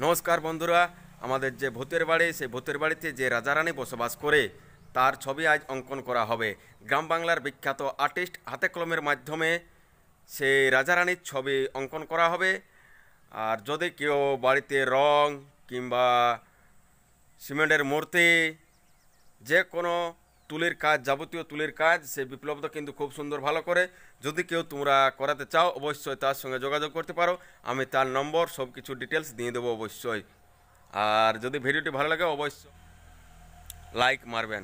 নমস্কার বন্ধুরা, আমাদের যে ভূতের বাড়ি, সেই ভূতের বাড়িতে যে রাজারানী বসবাস করে তার ছবি আজ অঙ্কন করা হবে। গ্রাম বাংলার বিখ্যাত আর্টিস্ট হাতে কলমের মাধ্যমে সেই রাজারানীর ছবি অঙ্কন করা হবে। আর যদি কেউ বাড়িতে রং কিংবা সিমেন্টের মূর্তি, যে কোনো তুলির কাজ, যাবতীয় তুলির কাজ সে বিপ্লবদা কিন্তু খুব সুন্দর ভালো করে। যদি কেউ তোমরা করাতে চাও অবশ্যই তার সঙ্গে যোগাযোগ করতে পারো, আমি তার নম্বর সব কিছু ডিটেলস দিয়ে দেবো অবশ্যই। আর যদি ভিডিওটি ভালো লাগে অবশ্যই লাইক মারবেন।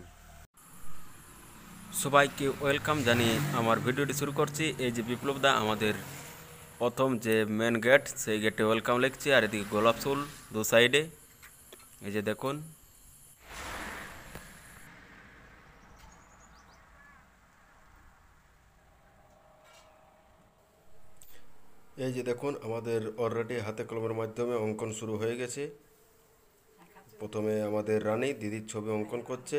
সবাইকে ওয়েলকাম জানিয়ে আমার ভিডিওটি শুরু করছি। এই যে বিপ্লবদা আমাদের প্রথম যে মেন গেট, সেই গেটে ওয়েলকাম লিখছি। আর এদিকে গোলাপ ফুল দু সাইডে, এই যে দেখুন। এই যে দেখুন, আমাদের অলরেডি হাতে কলমের মাধ্যমে অঙ্কন শুরু হয়ে গেছে। প্রথমে আমাদের রানী দিদির ছবি অঙ্কন করছে।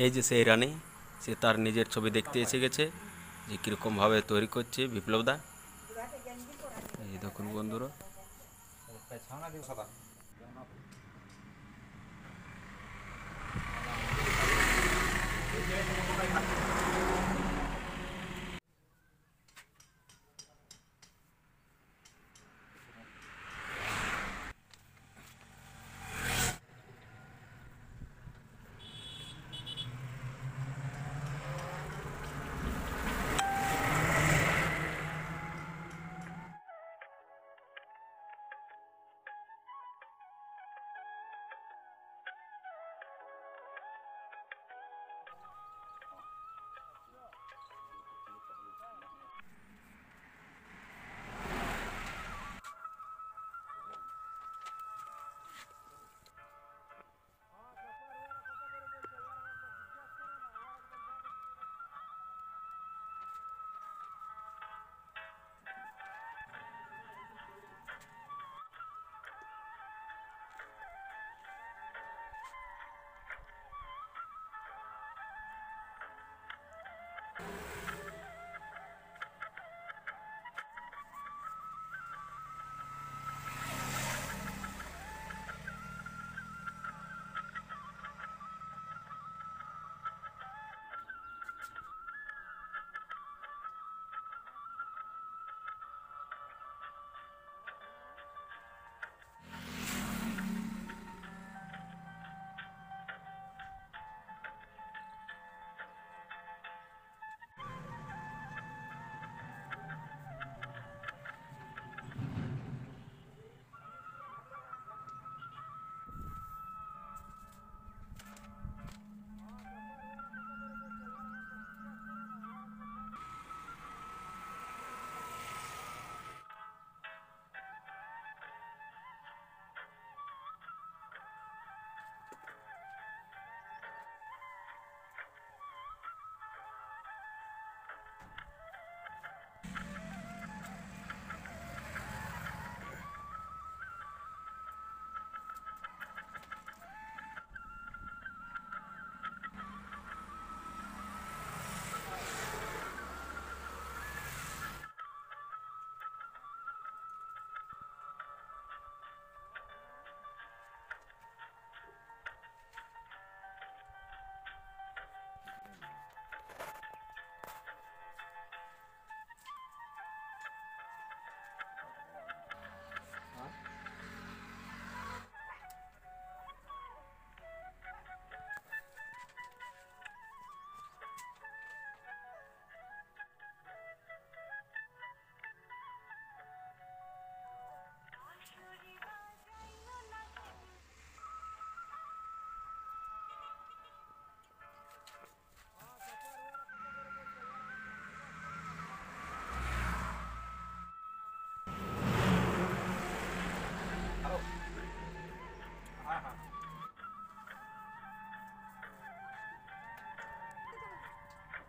এই যে সেই রানী, সে তার নিজের ছবি দেখতে এসে গেছে যে কীরকমভাবে তৈরি করছে বিপ্লবদা। এই দেখুন বন্ধুরা,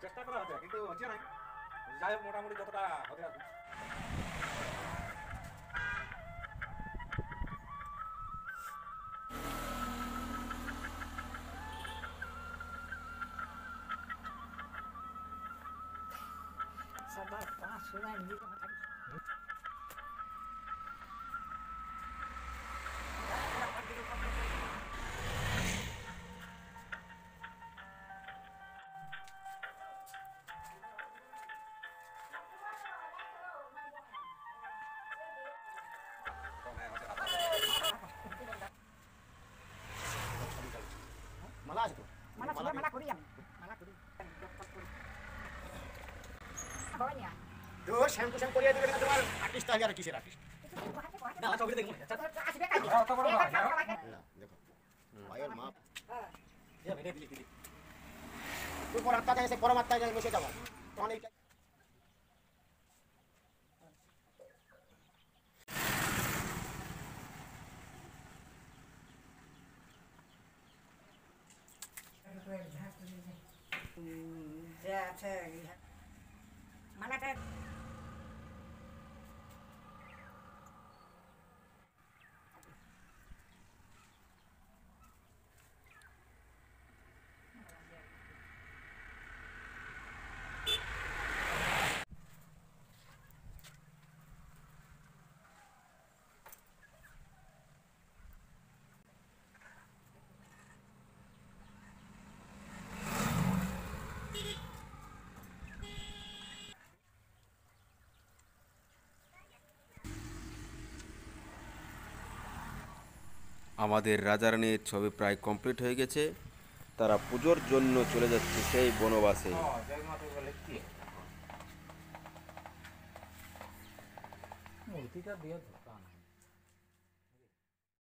চেষ্টা করা হচ্ছে কিন্তু হচ্ছে না। যাই হোক, মোটামুটি যতটা হতে আছে। মালা আছে তো মালা করি আমি মালা করি বাবানিয়া তো শ্যাম্পু শ্যাম্পু করিয়ে দিবে না তোমার আর্টিস্ট আগে আর কিসের আর্টিস্ট না ছবিটা দেখুন আসবে কাই না দেখো পায়ের মাপ হ্যাঁ ভেঙে দিলি দিলি তুই পরমাত্মা যায় সে পরমাত্মা যায় মিশে যাবো তখন এইটা মালাটা আমাদের রাজারানীর ছবি প্রায় কমপ্লিট হয়ে গেছে। তারা পুজোর জন্য চলে যাচ্ছে সেই বনবাসে। মূর্তিটা দিয়ে